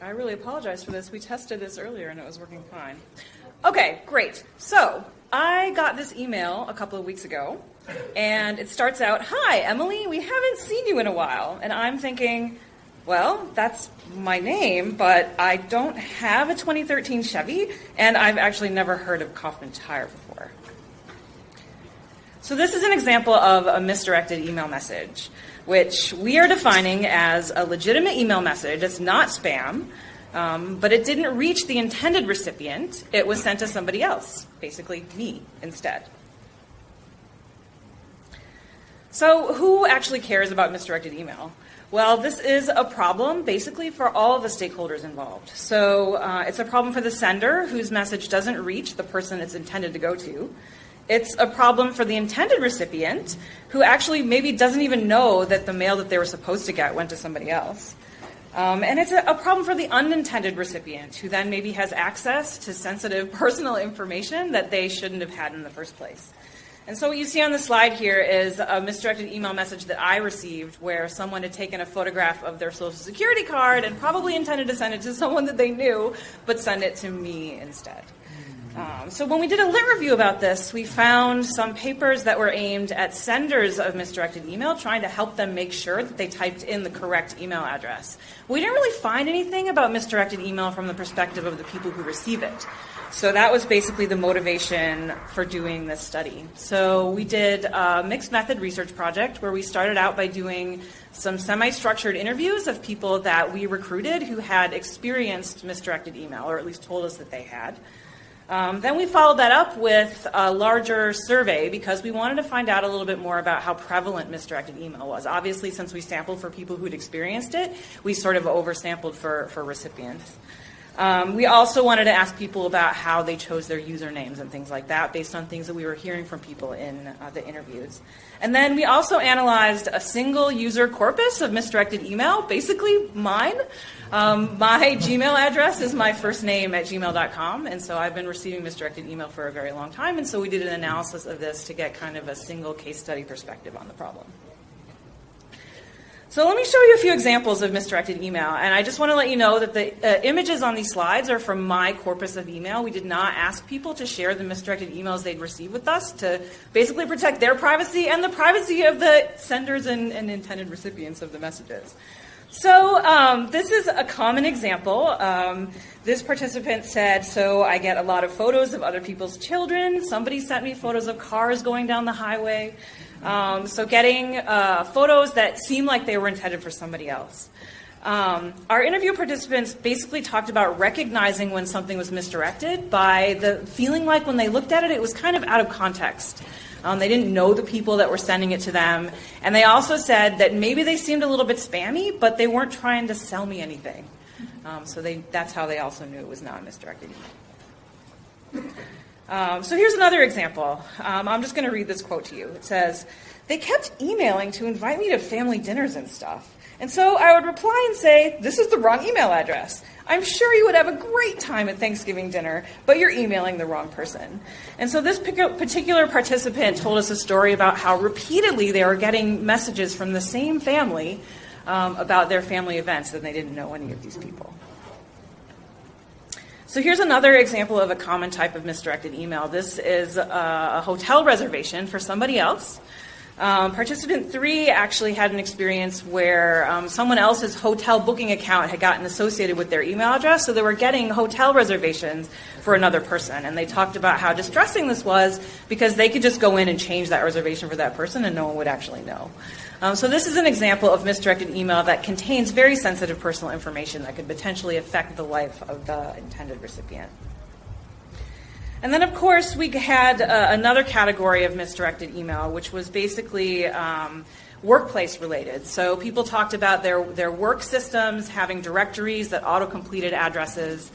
I really apologize for this. We tested this earlier and it was working fine. Okay, great. So I got this email a couple of weeks ago, and it starts out, "Hi, Emilee, we haven't seen you in a while." And I'm thinking, well, that's my name, but I don't have a 2013 Chevy, and I've actually never heard of Kaufman Tire before. So this is an example of a misdirected email message, which we are defining as a legitimate email message. It's not spam, but it didn't reach the intended recipient. It was sent to somebody else, basically me instead. So who actually cares about misdirected email? Well, this is a problem basically for all of the stakeholders involved. So it's a problem for the sender whose message doesn't reach the person it's intended to go to. It's a problem for the intended recipient who actually maybe doesn't even know that the mail that they were supposed to get went to somebody else. And it's a problem for the unintended recipient who then maybe has access to sensitive personal information that they shouldn't have had in the first place. And so what you see on the slide here is a misdirected email message that I received where someone had taken a photograph of their Social Security card and probably intended to send it to someone that they knew, but send it to me instead. So when we did a lit review about this, we found some papers that were aimed at senders of misdirected email, trying to help them make sure that they typed in the correct email address. We didn't really find anything about misdirected email from the perspective of the people who receive it. So that was basically the motivation for doing this study. So we did a mixed method research project where we started out by doing some semi-structured interviews of people that we recruited who had experienced misdirected email, or at least told us that they had. Then we followed that up with a larger survey because we wanted to find out a little bit more about how prevalent misdirected email was. Obviously, since we sampled for people who'd experienced it, we sort of oversampled for recipients. We also wanted to ask people about how they chose their usernames and things like that based on things that we were hearing from people in the interviews. And then we also analyzed a single user corpus of misdirected email, basically mine. My Gmail address is my first name at gmail.com, and so I've been receiving misdirected email for a very long time, and so we did an analysis of this to get kind of a single case study perspective on the problem. So let me show you a few examples of misdirected email, and I just want to let you know that the images on these slides are from my corpus of email. We did not ask people to share the misdirected emails they'd received with us to basically protect their privacy and the privacy of the senders and intended recipients of the messages. So this is a common example. This participant said, so I get a lot of photos of other people's children. Somebody sent me photos of cars going down the highway. So getting photos that seem like they were intended for somebody else. Our interview participants basically talked about recognizing when something was misdirected by the feeling like when they looked at it, it was kind of out of context. They didn't know the people that were sending it to them. And they also said that maybe they seemed a little bit spammy, but they weren't trying to sell me anything. So that's how they also knew it was not misdirected email. So here's another example. I'm just going to read this quote to you. It says, "They kept emailing to invite me to family dinners and stuff. And so I would reply and say, this is the wrong email address. I'm sure you would have a great time at Thanksgiving dinner, but you're emailing the wrong person." And so this particular participant told us a story about how repeatedly they were getting messages from the same family about their family events, and they didn't know any of these people. So here's another example of a common type of misdirected email. This is a hotel reservation for somebody else. Participant 3 actually had an experience where someone else's hotel booking account had gotten associated with their email address, so they were getting hotel reservations for another person. And they talked about how distressing this was because they could just go in and change that reservation for that person and no one would actually know. So this is an example of misdirected email that contains very sensitive personal information that could potentially affect the life of the intended recipient. And then, of course, we had another category of misdirected email, which was basically workplace related. So people talked about their work systems having directories that auto-completed addresses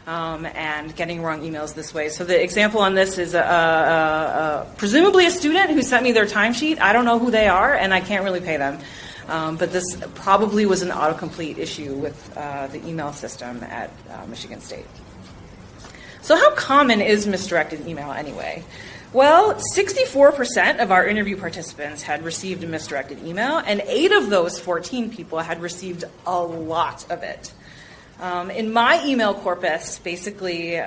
and getting wrong emails this way. So the example on this is presumably a student who sent me their timesheet. I don't know who they are, and I can't really pay them. But this probably was an autocomplete issue with the email system at Michigan State. So how common is misdirected email anyway? Well, 64% of our interview participants had received a misdirected email, and 8 of those 14 people had received a lot of it. In my email corpus, basically,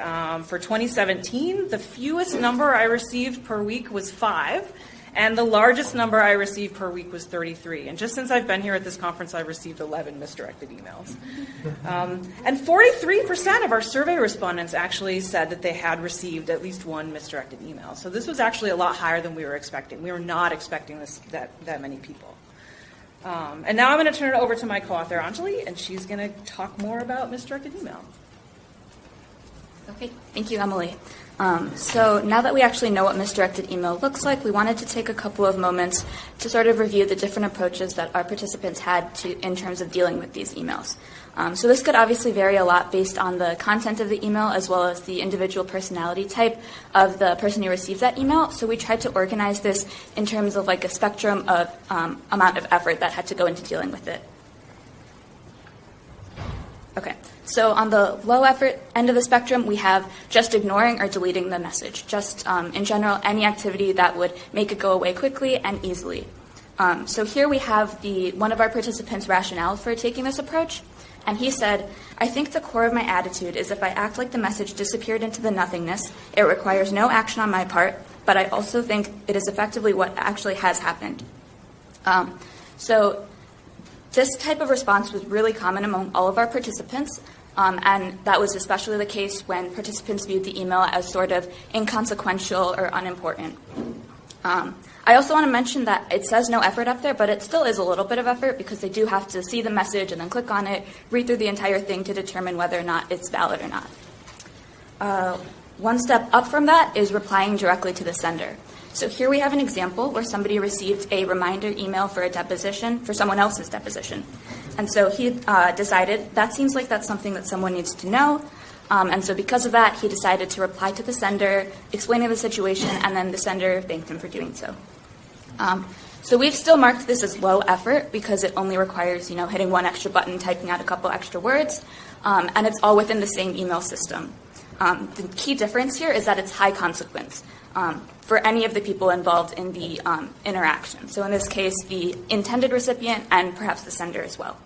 for 2017, the fewest number I received per week was 5, and the largest number I received per week was 33. And just since I've been here at this conference, I've received 11 misdirected emails. And 43% of our survey respondents actually said that they had received at least one misdirected email. So this was actually a lot higher than we were expecting. We were not expecting that many people. And now I'm going to turn it over to my co-author, Anjali, and she's going to talk more about misdirected email. Okay, thank you, Emilee. So now that we actually know what misdirected email looks like, we wanted to take a couple of moments to sort of review the different approaches that our participants had in terms of dealing with these emails. So this could obviously vary a lot based on the content of the email as well as the individual personality type of the person who receives that email. So we tried to organize this in terms of like a spectrum of amount of effort that had to go into dealing with it. Okay, so on the low effort end of the spectrum, we have just ignoring or deleting the message. Just in general, any activity that would make it go away quickly and easily. So here we have one of our participants' rationale for taking this approach. And he said, I think the core of my attitude is if I act like the message disappeared into the nothingness, it requires no action on my part, but I also think it is effectively what actually has happened. So this type of response was really common among all of our participants, and that was especially the case when participants viewed the email as sort of inconsequential or unimportant. I also want to mention that it says no effort up there, but it still is a little bit of effort because they do have to see the message and then click on it, read through the entire thing to determine whether or not it's valid or not. One step up from that is replying directly to the sender. So here we have an example where somebody received a reminder email for a deposition, for someone else's deposition. And so he decided that seems like that's something that someone needs to know. And so because of that, he decided to reply to the sender, explaining the situation, and then the sender thanked him for doing so. So we've still marked this as low effort because it only requires, hitting one extra button, typing out a couple extra words, and it's all within the same email system. The key difference here is that it's high consequence for any of the people involved in the interaction. So in this case, the intended recipient and perhaps the sender as well.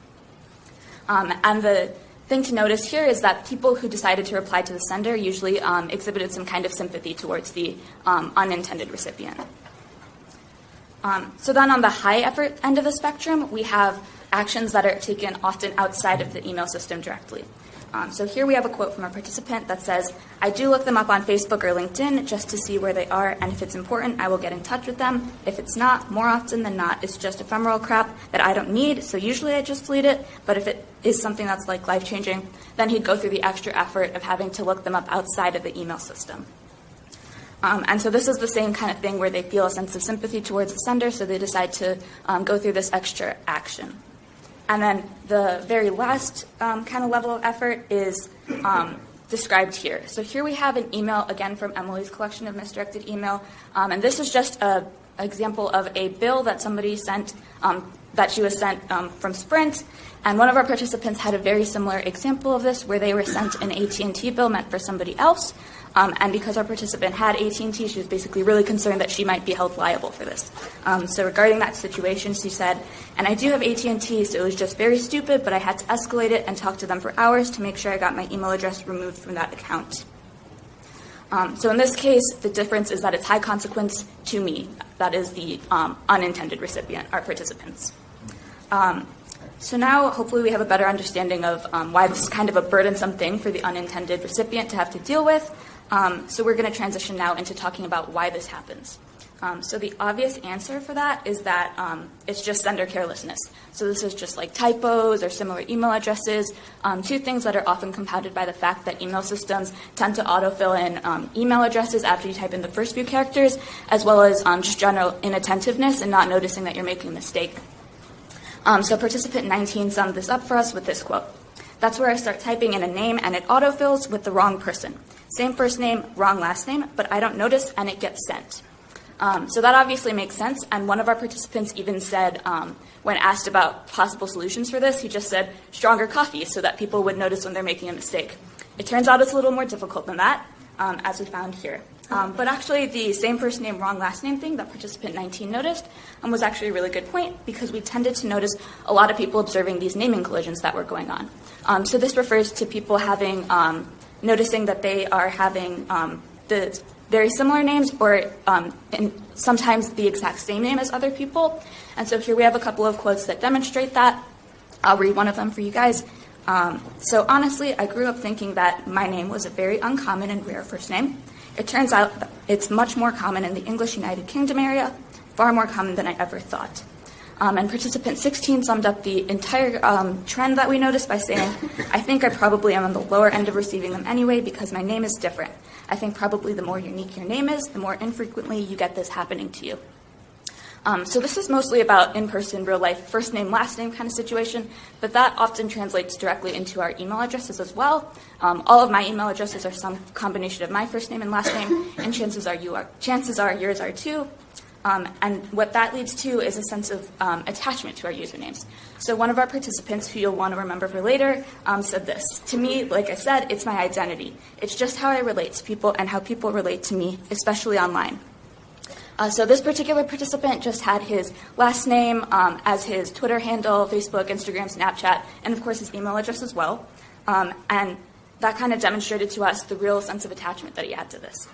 And the thing to notice here is that people who decided to reply to the sender usually exhibited some kind of sympathy towards the unintended recipient. So then on the high effort end of the spectrum, we have actions that are taken often outside of the email system directly. So here we have a quote from a participant that says, I do look them up on Facebook or LinkedIn just to see where they are, and if it's important, I will get in touch with them. If it's not, more often than not, it's just ephemeral crap that I don't need, so usually I just delete it. But if it is something that's like life-changing, then he'd go through the extra effort of having to look them up outside of the email system. And so this is the same kind of thing where they feel a sense of sympathy towards the sender, so they decide to go through this extra action. And then the very last kind of level of effort is described here. So here we have an email, again, from Emilee's collection of misdirected email. And this is just an example of a bill that somebody sent, that she was sent from Sprint. And one of our participants had a very similar example of this, where they were sent an AT&T bill meant for somebody else. And because our participant had AT&T, she was basically really concerned that she might be held liable for this. So regarding that situation, she said, and I do have AT&T, so it was just very stupid, but I had to escalate it and talk to them for hours to make sure I got my email address removed from that account. So in this case, the difference is that it's high consequence to me. That is the unintended recipient, our participants. So now, hopefully, we have a better understanding of why this is kind of a burdensome thing for the unintended recipient to have to deal with. So we're going to transition now into talking about why this happens. So the obvious answer for that is that it's just sender carelessness. So this is just like typos or similar email addresses, two things that are often compounded by the fact that email systems tend to autofill in email addresses after you type in the first few characters, as well as just general inattentiveness and not noticing that you're making a mistake. So participant 19 summed this up for us with this quote. That's where I start typing in a name and it autofills with the wrong person. Same first name, wrong last name, but I don't notice and it gets sent. So that obviously makes sense, and one of our participants even said, when asked about possible solutions for this, he just said stronger coffee so that people would notice when they're making a mistake. It turns out it's a little more difficult than that, as we found here. But actually, the same first name, wrong last name thing that participant 19 noticed was actually a really good point, because we tended to notice a lot of people observing these naming collisions that were going on. So this refers to people having noticing that they are having the very similar names or sometimes the exact same name as other people. And so here we have a couple of quotes that demonstrate that. I'll read one of them for you guys. So honestly, I grew up thinking that my name was a very uncommon and rare first name. It turns out that it's much more common in the English United Kingdom area, far more common than I ever thought. And participant 16 summed up the entire trend that we noticed by saying, I think I probably am on the lower end of receiving them anyway because my name is different. I think probably the more unique your name is, the more infrequently you get this happening to you. So this is mostly about in-person, real-life, first name, last name kind of situation, but that often translates directly into our email addresses as well. All of my email addresses are some combination of my first name and last name, and chances are yours are too. And what that leads to is a sense of attachment to our usernames. So one of our participants, who you'll want to remember for later, said this. To me, like I said, it's my identity. It's just how I relate to people and how people relate to me, especially online. So this particular participant just had his last name as his Twitter handle, Facebook, Instagram, Snapchat, and of course his email address as well. And that kind of demonstrated to us the real sense of attachment that he had to this.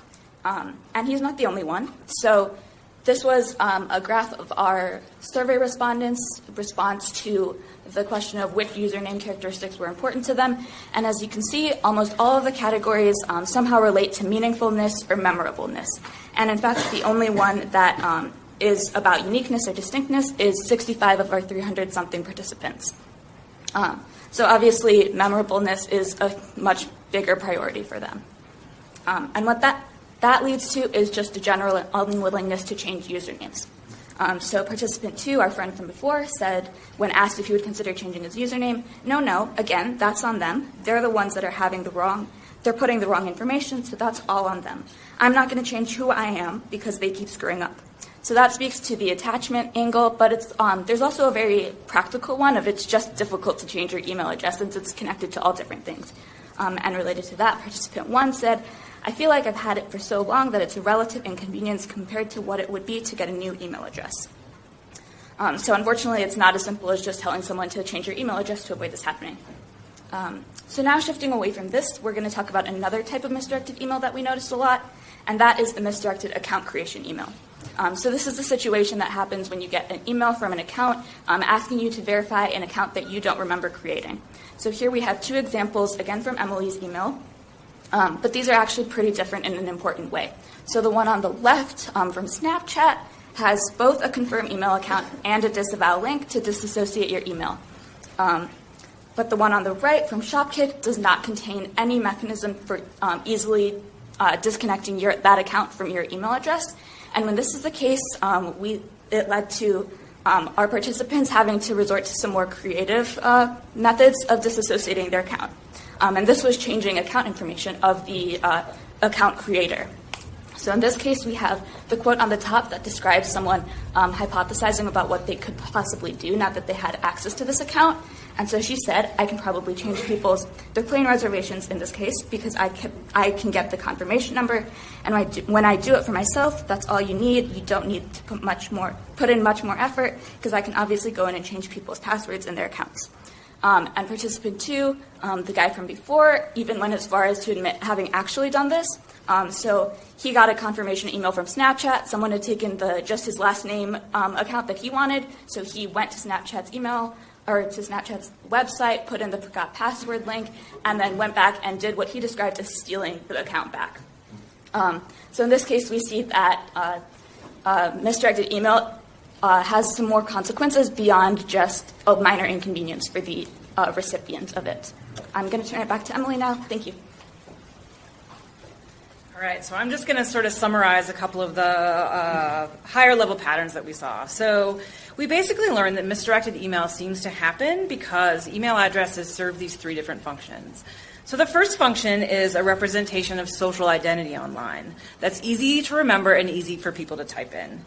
And he's not the only one. So this was a graph of our survey respondents' response to the question of which username characteristics were important to them. And as you can see, almost all of the categories somehow relate to meaningfulness or memorableness. And in fact, the only one that is about uniqueness or distinctness is 65 of our 300-something participants. So obviously, memorableness is a much bigger priority for them. And what that leads to is just a general unwillingness to change usernames. So participant 2, our friend from before, said when asked if he would consider changing his username, no, again, that's on them. They're the ones that are they're putting the wrong information, so that's all on them. I'm not going to change who I am because they keep screwing up. So that speaks to the attachment angle, but there's also a very practical one of it's just difficult to change your email address since it's connected to all different things. And related to that, participant 1 said, I feel like I've had it for so long that it's a relative inconvenience compared to what it would be to get a new email address. So unfortunately, it's not as simple as just telling someone to change your email address to avoid this happening. So now shifting away from this, we're going to talk about another type of misdirected email that we noticed a lot, and that is the misdirected account creation email. So this is the situation that happens when you get an email from an account asking you to verify an account that you don't remember creating. So here we have 2 examples, again from Emilee's email, but these are actually pretty different in an important way. So the one on the left from Snapchat has both a confirm email account and a disavow link to disassociate your email. But the one on the right from Shopkick does not contain any mechanism for easily disconnecting that account from your email address. And when this is the case, it led to our participants having to resort to some more creative methods of disassociating their account. And this was changing account information of the account creator. So in this case, we have the quote on the top that describes someone hypothesizing about what they could possibly do now that they had access to this account. And so she said, I can probably change their plane reservations in this case because I can get the confirmation number. And when I do it for myself, that's all you need. You don't need to put in much more effort because I can obviously go in and change people's passwords in their accounts. And participant 2, the guy from before, even went as far as to admit having actually done this. So he got a confirmation email from Snapchat. Someone had taken just his last name account that he wanted. So he went to Snapchat's email or to Snapchat's website, put in the forgot password link, and then went back and did what he described as stealing the account back. So in this case, we see that misdirected email has some more consequences beyond just a minor inconvenience for the recipient of it. I'm going to turn it back to Emilee now. Thank you. All right, so I'm just going to sort of summarize a couple of the higher level patterns that we saw. So we basically learned that misdirected email seems to happen because email addresses serve these 3 different functions. So the first function is a representation of social identity online that's easy to remember and easy for people to type in.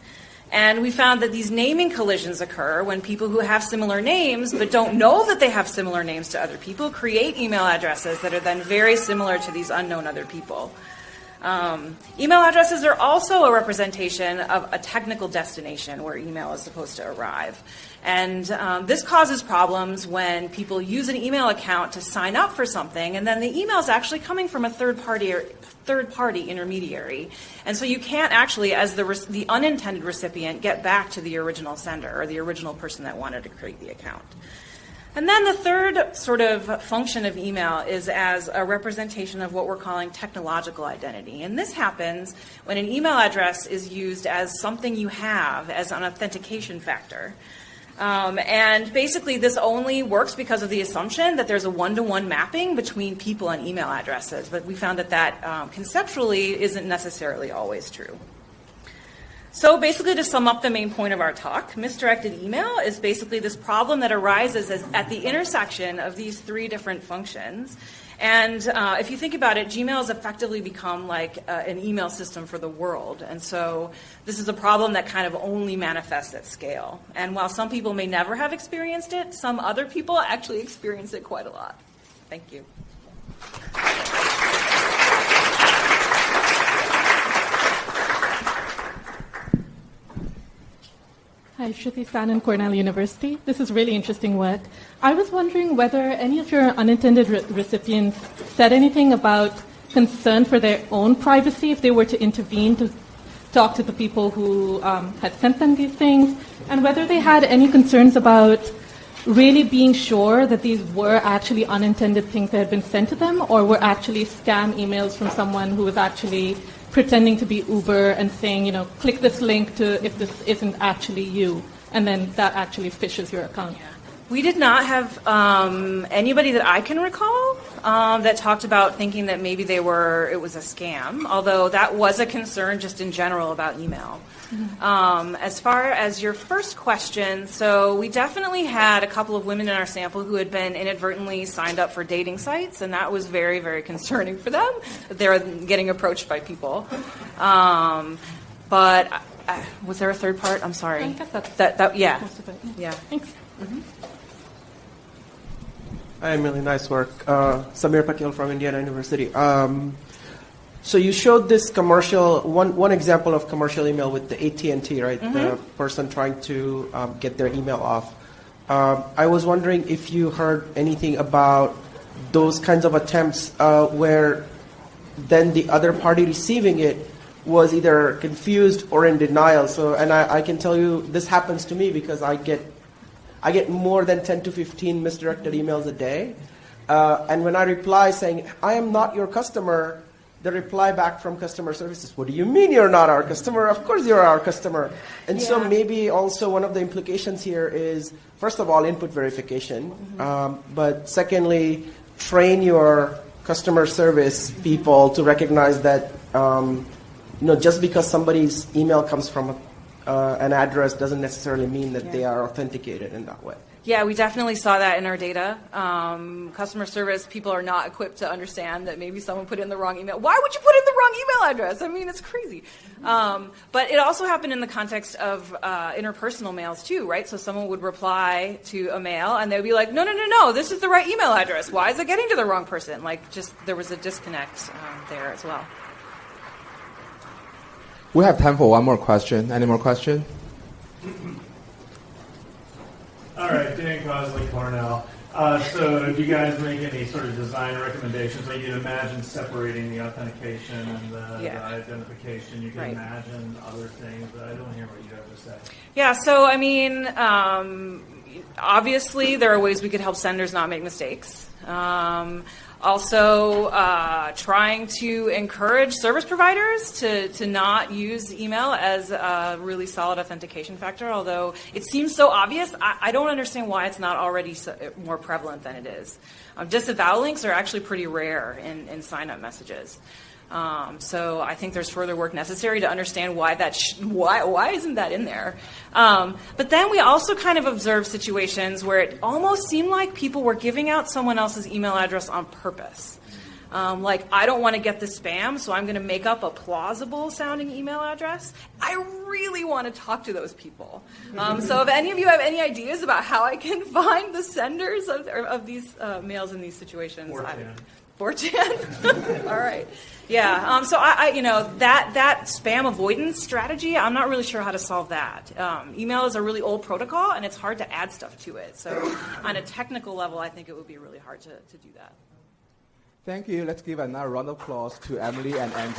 And we found that these naming collisions occur when people who have similar names but don't know that they have similar names to other people create email addresses that are then very similar to these unknown other people. Email addresses are also a representation of a technical destination where email is supposed to arrive. And this causes problems when people use an email account to sign up for something, and then the email is actually coming from a third-party intermediary. And so you can't actually, as the unintended recipient, get back to the original sender or the original person that wanted to create the account. And then the third sort of function of email is as a representation of what we're calling technological identity. And this happens when an email address is used as something you have, as an authentication factor. And basically this only works because of the assumption that there's a one-to-one mapping between people and email addresses. But we found that conceptually isn't necessarily always true. So basically, to sum up the main point of our talk, misdirected email is basically this problem that arises at the intersection of these three different functions. And if you think about it, Gmail has effectively become like an email system for the world. And so this is a problem that kind of only manifests at scale. And while some people may never have experienced it, some other people actually experience it quite a lot. Thank you. Hi, Shruti Sanan, Cornell University. This is really interesting work. I was wondering whether any of your unintended recipients said anything about concern for their own privacy if they were to intervene to talk to the people who had sent them these things, and whether they had any concerns about really being sure that these were actually unintended things that had been sent to them, or were actually scam emails from someone who was actually pretending to be Uber and saying, click this link to if this isn't actually you, and then that actually phishes your account. Yeah. We did not have anybody that I can recall that talked about thinking that maybe it was a scam, although that was a concern just in general about email. Mm-hmm. As far as your first question, so we definitely had a couple of women in our sample who had been inadvertently signed up for dating sites, and that was very, very concerning for them, that they were getting approached by people. But was there a third part? I'm sorry. I guess that's yeah. Most of it. Yeah. Thanks. Mm-hmm. Hi, Emilee. Nice work. Samir Patel from Indiana University. So you showed this commercial, one example of commercial email with the AT&T, right? Mm-hmm. The person trying to get their email off. I was wondering if you heard anything about those kinds of attempts where then the other party receiving it was either confused or in denial. So, and I can tell you this happens to me because I get more than 10 to 15 misdirected emails a day. And when I reply saying, I am not your customer, the reply back from customer services, what do you mean you're not our customer? Of course you're our customer. And so maybe also one of the implications here is, first of all, input verification. Mm-hmm. But secondly, train your customer service people to recognize that just because somebody's email comes from an address doesn't necessarily mean that they are authenticated in that way. Yeah, we definitely saw that in our data. Customer service people are not equipped to understand that maybe someone put in the wrong email. Why would you put in the wrong email address? I mean, it's crazy. But it also happened in the context of interpersonal mails too, right? So someone would reply to a mail and they would be like, no, this is the right email address. Why is it getting to the wrong person? There was a disconnect there as well. We have time for one more question. Any more questions? All right, Dan Cosley, Cornell. So do you guys make any sort of design recommendations? Like you'd imagine separating the authentication and the identification. You can imagine other things, but I don't hear what you have to say. Yeah, so I mean, obviously there are ways we could help senders not make mistakes. Also, trying to encourage service providers to not use email as a really solid authentication factor, although it seems so obvious. I don't understand why it's not already more prevalent than it is. Disavow links are actually pretty rare in sign-up messages. So I think there's further work necessary to understand why why isn't that in there. But then we also kind of observed situations where it almost seemed like people were giving out someone else's email address on purpose. Like, I don't want to get the spam, so I'm going to make up a plausible sounding email address. I really want to talk to those people. So if any of you have any ideas about how I can find the senders of these mails in these situations, 4chan? All right. Yeah. So that spam avoidance strategy, I'm not really sure how to solve that. Email is a really old protocol, and it's hard to add stuff to it. So on a technical level, I think it would be really hard to do that. Thank you. Let's give another round of applause to Emilee and Anjali.